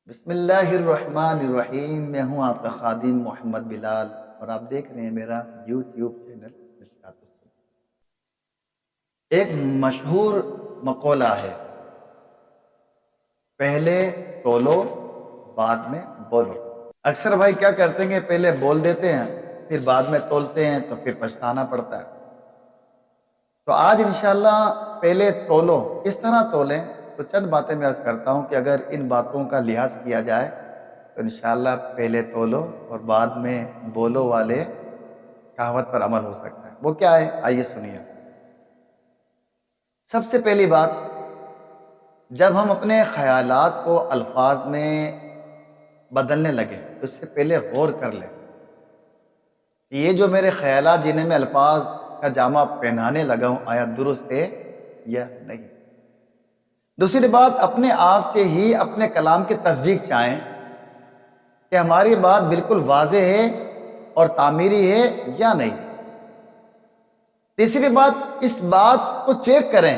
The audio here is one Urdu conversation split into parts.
بسم اللہ الرحمن الرحیم، میں ہوں آپ کا خادم محمد بلال اور آپ دیکھ رہے ہیں میرا یوٹیوب چینل مشکات السنت۔ ایک مشہور مقولہ ہے، پہلے تولو بعد میں بولو۔ اکثر بھائی کیا کرتے ہیں کہ پہلے بول دیتے ہیں، پھر بعد میں تولتے ہیں تو پھر پچھتانا پڑتا ہے۔ تو آج انشاءاللہ پہلے تولو، اس طرح تولیں تو چند باتیں میں عرض کرتا ہوں کہ اگر ان باتوں کا لحاظ کیا جائے تو انشاءاللہ پہلے تولو اور بعد میں بولو والے کہاوت پر عمل ہو سکتا ہے۔ وہ کیا ہے؟ آئیے سنیے۔ سب سے پہلی بات، جب ہم اپنے خیالات کو الفاظ میں بدلنے لگے تو اس سے پہلے غور کر لیں کہ یہ جو میرے خیالات جنہیں میں الفاظ کا جامع پہنانے لگا ہوں آیا درست ہے یا نہیں۔ دوسری بات، اپنے آپ سے ہی اپنے کلام کی تصدیق چاہیں کہ ہماری بات بالکل واضح ہے اور تعمیری ہے یا نہیں۔ تیسری بات، اس بات کو چیک کریں،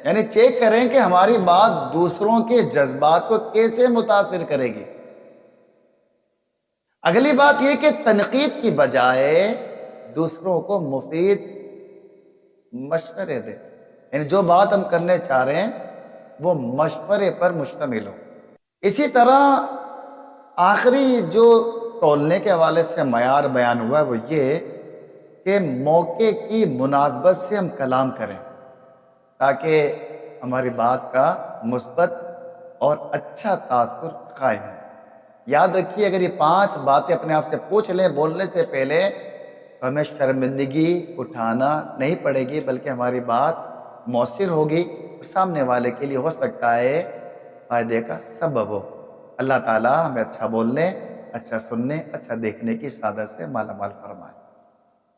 یعنی چیک کریں کہ ہماری بات دوسروں کے جذبات کو کیسے متاثر کرے گی۔ اگلی بات یہ کہ تنقید کی بجائے دوسروں کو مفید مشورے دیں، یعنی جو بات ہم کرنے چاہ رہے ہیں وہ مشورے پر مشتمل ہو۔ اسی طرح آخری جو تولنے کے حوالے سے معیار بیان ہوا ہے وہ یہ کہ موقع کی مناسبت سے ہم کلام کریں تاکہ ہماری بات کا مثبت اور اچھا تاثر قائم ہو۔ یاد رکھیے، اگر یہ 5 باتیں اپنے آپ سے پوچھ لیں بولنے سے پہلے تو ہمیں شرمندگی اٹھانا نہیں پڑے گی، بلکہ ہماری بات مؤثر ہوگی اور سامنے والے کے لیے ہو سکتا ہے فائدے کا سبب ہو۔ اللہ تعالیٰ ہمیں اچھا بولنے، اچھا سننے، اچھا دیکھنے کی سعادت سے مالا مال فرمائے۔